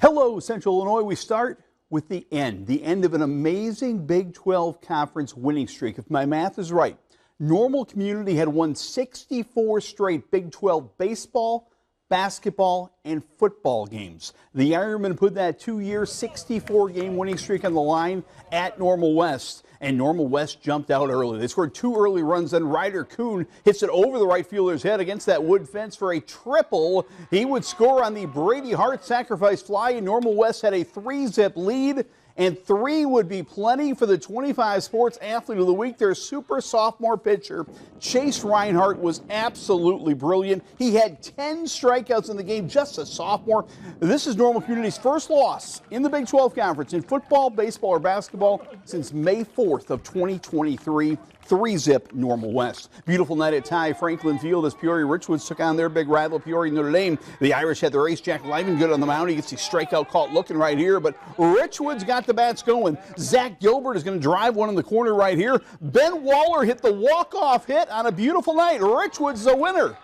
Hello, Central Illinois. We start with the end of an amazing Big 12 conference winning streak. If my math is right, Normal Community had won 64 straight Big 12 baseball, basketball, and football games. The Ironmen put that 2-year, 64-game winning streak on the line at Normal West, and Normal West jumped out early. They scored 2 early runs, then Ryder Kuhn hits it over the right fielder's head against that wood fence for a triple. He would score on the Brady Hart sacrifice fly, and Normal West had a 3-zip lead. And 3 would be plenty for the 25 Sports Athlete of the Week. Their super sophomore pitcher, Chase Reinhardt, was absolutely brilliant. He had 10 strikeouts in the game, just a sophomore. This is Normal Community's first loss in the Big 12 Conference in football, baseball, or basketball since May 4th of 2023. 3-zip Normal West. Beautiful night at Ty Franklin Field as Peoria Richwoods took on their big rival Peoria Notre Dame. The Irish had their ace Jack Livengood on the mound. He gets the strikeout caught looking right here, but Richwoods got the bats going. Zach Gilbert is going to drive one in the corner right here. Ben Waller hit the walk-off hit on a beautiful night. Richwoods is a winner.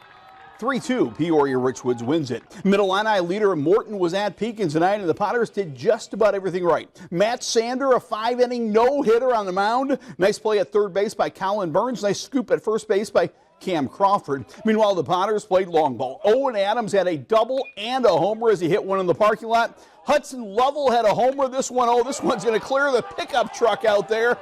3-2, Peoria Richwoods wins it. Middle Illini leader Morton was at Pekin tonight, and the Potters did just about everything right. Matt Sander, a 5-inning no-hitter on the mound. Nice play at third base by Colin Burns. Nice scoop at first base by Cam Crawford. Meanwhile, the Potters played long ball. Owen Adams had a double and a homer as he hit one in the parking lot. Hudson Lovell had a homer. This one's going to clear the pickup truck out there.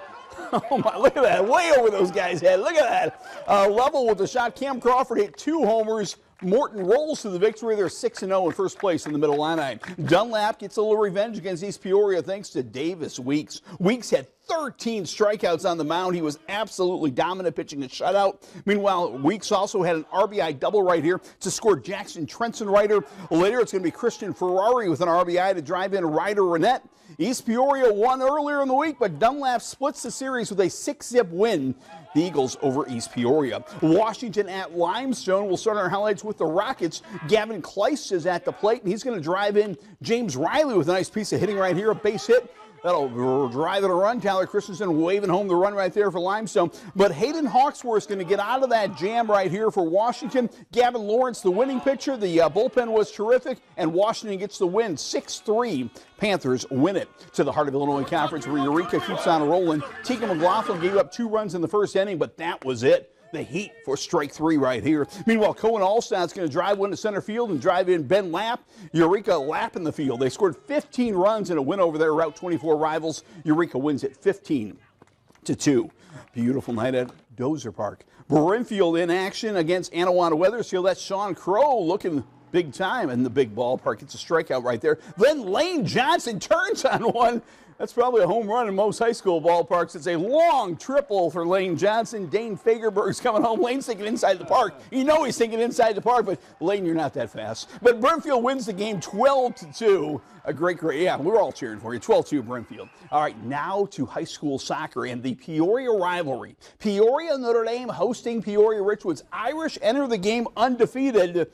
Oh my, look at that, way over those guys' head. Look at that. Level with the shot. Cam Crawford hit 2 homers. Morton rolls to the victory. They're 6-0 in first place in the Middle Illini. Dunlap gets a little revenge against East Peoria thanks to Davis Weeks. Weeks had 13 strikeouts on the mound. He was absolutely dominant, pitching a shutout. Meanwhile, Weeks also had an RBI double right here to score Jackson Trenson-Ryder. Later, it's going to be Christian Ferrari with an RBI to drive in Ryder Renette. East Peoria won earlier in the week, but Dunlap splits the series with a 6-zip win. The Eagles over East Peoria. Washington at Limestone. We'll start our highlights with the Rockets. Gavin Kleist is at the plate, and he's going to drive in James Riley with a nice piece of hitting right here, a base hit. That'll drive it a run. Tyler Christensen waving home the run right there for Limestone. But Hayden Hawksworth's going to get out of that jam right here for Washington. Gavin Lawrence, the winning pitcher. The bullpen was terrific, and Washington gets the win. 6-3. Panthers win it. To the Heart of Illinois Conference where Eureka keeps on rolling. Tegan McLaughlin gave up 2 runs in the first inning, but that was it. The Heat for strike 3 right here. Meanwhile, Cohen Allstad's going to drive one to center field and drive in Ben Lapp. Eureka Lapp in the field. They scored 15 runs in a win over their Route 24 rivals. Eureka wins it 15-2. Beautiful night at Dozer Park. Brimfield in action against Anawanna Wethersfield. That's Sean Crow looking big time in the big ballpark. It's a strikeout right there. Then Lane Johnson turns on one. That's probably a home run in most high school ballparks. It's a long triple for Lane Johnson. Dane Fagerberg's coming home. Lane's thinking inside the park. You know he's thinking inside the park, but Lane, you're not that fast. But Brimfield wins the game 12-2. A great, yeah, we're all cheering for you. 12-2 Brimfield. All right, now to high school soccer and the Peoria rivalry. Peoria Notre Dame hosting Peoria Richwoods. Irish enter the game undefeated,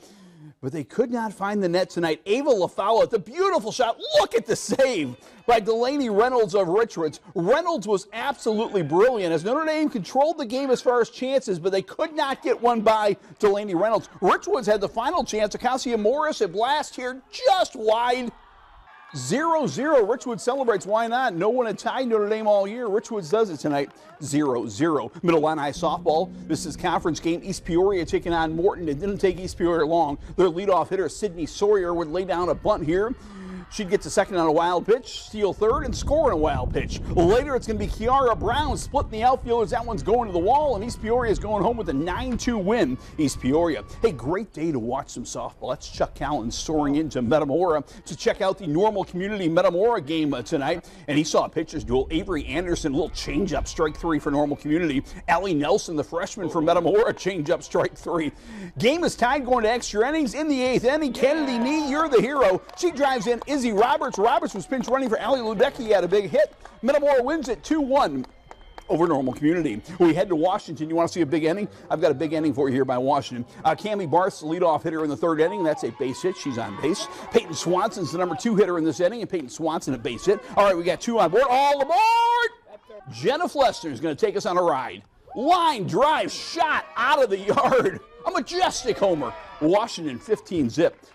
but they could not find the net tonight. Ava LaFaula, the beautiful shot. Look at the save by Delaney Reynolds of Richwoods. Reynolds was absolutely brilliant as Notre Dame controlled the game as far as chances, but they could not get one by Delaney Reynolds. Richwoods had the final chance. Acacia Morris, a blast here just wide. 0-0. Richwoods celebrates. Why not? No one had tied Notre Dame all year. Richwoods does it tonight. 0-0. Middle Illini softball. This is conference game. East Peoria taking on Morton. It didn't take East Peoria long. Their leadoff hitter, Sydney Sawyer, would lay down a bunt here. She'd get to second on a wild pitch, steal third, and score on a wild pitch. Later, it's going to be Kiara Brown splitting the outfielders. That one's going to the wall, and East Peoria is going home with a 9-2 win. East Peoria. Hey, great day to watch some softball. That's Chuck Callan soaring into Metamora to check out the Normal Community Metamora game tonight. And he saw a pitcher's duel. Avery Anderson, a little changeup, strike 3 for Normal Community. Allie Nelson, the freshman from Metamora, changeup, strike 3. Game is tied going to extra innings. In the 8th inning, Kennedy Nee, you're the hero. She drives in Izzy Roberts. Roberts was pinch running for Allie Ludecky. He had a big hit. Metamora wins it 2-1 over Normal Community. We head to Washington. You want to see a big inning? I've got a big inning for you here by Washington. Cammie Barth's the leadoff hitter in the 3rd inning. That's a base hit. She's on base. Peyton Swanson's the number 2 hitter in this inning, and Peyton Swanson a base hit. All right, we got 2 on board. All aboard! Jenna Flessner is going to take us on a ride. Line drive shot out of the yard. A majestic homer. Washington 15-zip.